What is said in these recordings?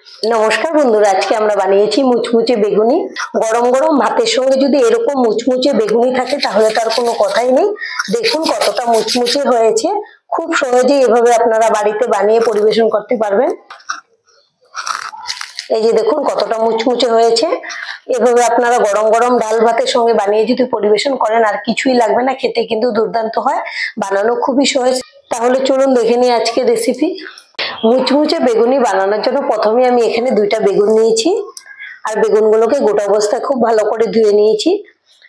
নমস্কার বন্ধুরা, আজকে আমরা বানিয়েছি মুচমুচে বেগুনি। গরম গরম ভাতের সঙ্গে যদি এরকম মুচমুচে বেগুনি থাকে তাহলে তার কোনো কথাই নেই। দেখুন কতটা মুচমুচে হয়েছে। খুব সহজেই এভাবে আপনারা বাড়িতে বানিয়ে পরিবেশন করতে পারবেন। এই যে দেখুন কতটা মুচমুচে হয়েছে। এভাবে আপনারা গরম গরম ডাল ভাতের সঙ্গে বানিয়ে যদি পরিবেশন করেন আর কিছুই লাগবে না, খেতে কিন্তু দুর্দান্ত হয়। বানানো খুবই সহজ। তাহলে চলুন দেখে নিই আজকের রেসিপি। মুচমুচে বেগুনি বানানোর জন্য প্রথমে আমি এখানে 2টা বেগুন নিয়েছি আর বেগুনগুলোকে গোটা অবস্থায় খুব ভালো করে ধুয়ে নিয়েছি।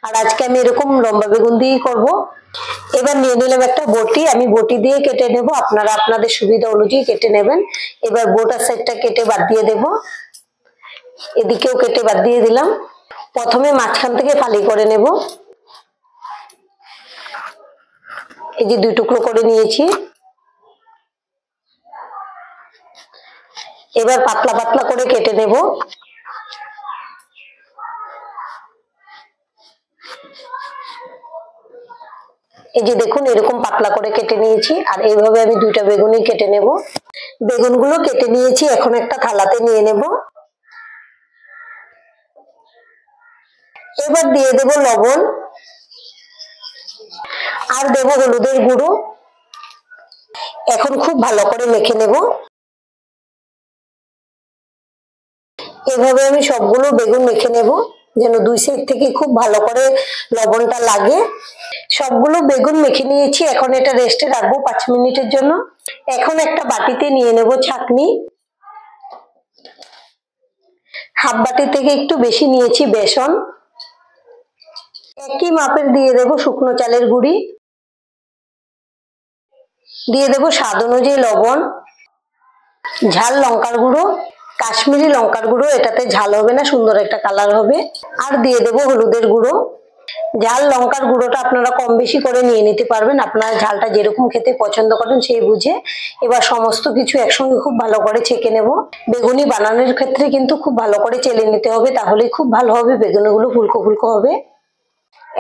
আর আজকে আমি এরকম লম্বা বেগুন দিয়েই করব। এবার নিয়ে নিলাম একটা বটি, আমি বটি দিয়ে কেটে নেব, আপনারা আপনাদের সুবিধা অনুযায়ী কেটে নেবেন। এবার বোটার সাইডটা কেটে বাদ দিয়ে দেব, এদিকেও কেটে বাদ দিয়ে দিলাম। প্রথমে মাঝখান থেকে ফালি করে নেব। এই যে 2 টুকরো করে নিয়েছি। এবার পাতলা পাতলা করে কেটে নেব। এই যে দেখুন এরকম পাতলা করে কেটে নিয়েছি। আর এইভাবে আমি 2টা বেগুনই কেটে নেব। বেগুনগুলো কেটে নিয়েছি, এখন একটা থালাতে নিয়ে নেব। এবার দিয়ে দেব লবণ আর দেব হলুদের গুঁড়ো। এখন খুব ভালো করে মেখে নেব। এভাবে আমি সবগুলো বেগুন মেখে নেব যেন 2 সাইড থেকে খুব ভালো করে লবণটা লাগে। সবগুলো বেগুন মেখে নিয়েছি, এখন এটা রেস্টে রাখবো 5 মিনিটের জন্য। এখন একটা বাটিতে নিয়ে নেব ছাঁকনি। হাফ বাটি থেকে একটু বেশি নিয়েছি বেসন। একই মাপের দিয়ে দেব শুকনো চালের গুঁড়ি, দিয়ে দেব স্বাদ অনুযায়ী লবণ, ঝাল লঙ্কার গুঁড়ো, কাশ্মীরি লঙ্কার গুঁড়ো, এটাতে ঝাল হবে না, সুন্দর একটা কালার হবে। আর দিয়ে দেব হলুদের গুঁড়ো। ঝাল লঙ্কার গুঁড়োটা আপনারা কম বেশি করে নিয়ে নিতে পারবেন, আপনারা ঝালটা যেরকম খেতে পছন্দ করেন সেই বুঝে। এবার সমস্ত কিছু একসঙ্গে খুব ভালো করে ছেঁকে নেব। বেগুনি বানানোর ক্ষেত্রে কিন্তু খুব ভালো করে চেলে নিতে হবে, তাহলেই খুব ভালো হবে, বেগুনিগুলো ফুলকো ফুলকো হবে।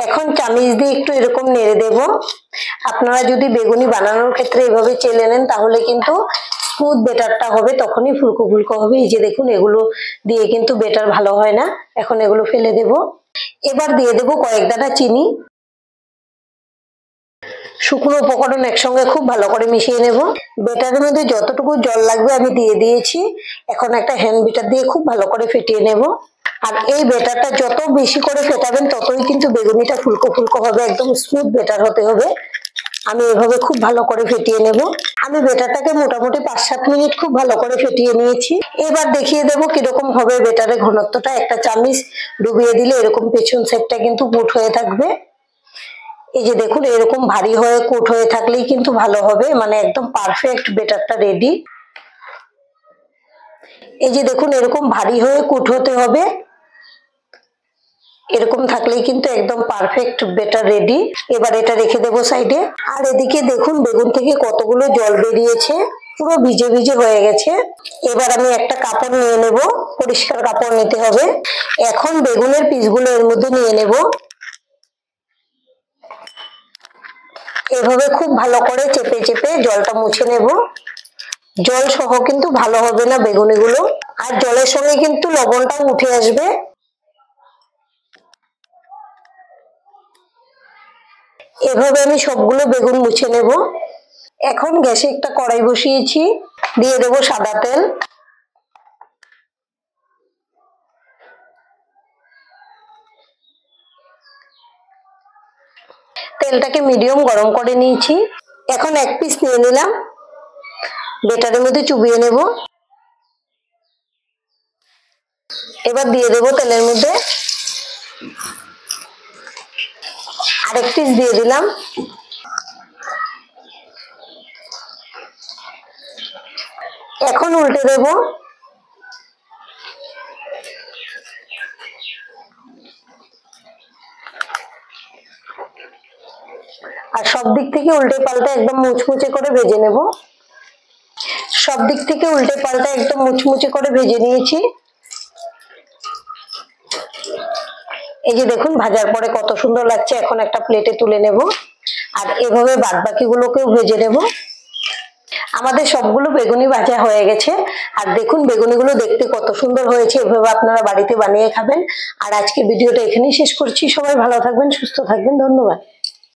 এখন চামিচ দিয়ে একটু এরকম নেড়ে দেব। আপনারা যদি বেগুনি বানানোর ক্ষেত্রে এভাবে চেলে নেন তাহলে কিন্তু স্মুথ বেটারটা হবে, তখনই ফুলকো ফুলকো হবে। এই যে দেখুন এগুলো দিয়ে কিন্তু বেটার ভালো হয় না। এখন এগুলো ফেলে দেব। এবার দিয়ে দেব কয়েক দানা চিনি। শুকনো উপকরণ একসঙ্গে খুব ভালো করে মিশিয়ে নেব। বেটারের মধ্যে যতটুকু জল লাগবে আমি দিয়ে দিয়েছি। এখন একটা হ্যান্ড বিটার দিয়ে খুব ভালো করে ফেটিয়ে নেব। আর এই বেটারটা যত বেশি করে ফেটাবেন ততই কিন্তু বেগুনিটা ফুলকো ফুলকো হবে, একদম স্মুথ বেটার হতে হবে। আমি এভাবে খুব ভালো করে ফেটিয়ে নেব। আমি বেটারটাকে মোটামুটি 5-7 মিনিট খুব ভালো করে ফেটিয়ে নিয়েছি। এবার দেখিয়ে দেব কিরকম হবে বেটারের ঘনত্বটা। একটা চামচ ডুবিয়ে দিলে এরকম পেছন সাইডটা কিন্তু পুট হয়ে থাকবে। এই যে দেখুন এরকম ভারী হয়ে কুট হয়ে থাকলেই কিন্তু ভালো হবে, মানে একদম পারফেক্ট বেটারটা রেডি। এই যে দেখুন এরকম ভারী হয়ে কুট হতে হবে, এরকম থাকলেই কিন্তু একদম পারফেক্ট বেটার রেডি। এবার এটা রেখে দেবো সাইডে। আর এদিকে দেখুন বেগুন থেকে কতগুলো জল বেরিয়েছে, পুরো ভিজে ভিজে হয়ে গেছে। এবার আমি একটা কাপড় নিয়ে নেব, পরিষ্কার কাপড় নিতে হবে। এখন বেগুনের পিসগুলো এর মধ্যে নিয়ে নেব। এভাবে খুব ভালো করে চেপে চেপে জলটা মুছে নেব। জল সহ কিন্তু ভালো হবে না বেগুনিগুলো, আর জলের সঙ্গে কিন্তু লবণটাও উঠে আসবে। এভাবে আমি সবগুলো বেগুন মুছে নেব। এখন গ্যাসে একটা কড়াই বসিয়েছি, দিয়ে দেব সাদা তেল। তেলটাকে মিডিয়াম গরম করে নিয়েছি। এখন এক পিস নিয়ে নিলাম, বেটারের মধ্যে চুবিয়ে নেব। এবার দিয়ে দেব তেলের মধ্যে। আরেক পিস দিয়ে দিলাম। এখন উল্টে দেব। আর সব দিক থেকে উল্টে পাল্টে একদম মুচমুচে করে ভেজে নেব। সব দিক থেকে উল্টে পাল্টে একদম মুচমুচে করে ভেজে নিয়েছি। এই যে দেখুন ভাজার পরে কত সুন্দর লাগছে। এখন একটা প্লেটে তুলে নেব। আর এভাবে বাদ বাকিগুলোকেও ভেজে নেব। আমাদের সবগুলো বেগুনি ভাজা হয়ে গেছে। আর দেখুন বেগুনিগুলো দেখতে কত সুন্দর হয়েছে, এভাবে আপনারা বাড়িতে বানিয়ে খাবেন। আর আজকে ভিডিওটা এখানেই শেষ করছি। সবাই ভালো থাকবেন, সুস্থ থাকবেন, ধন্যবাদ।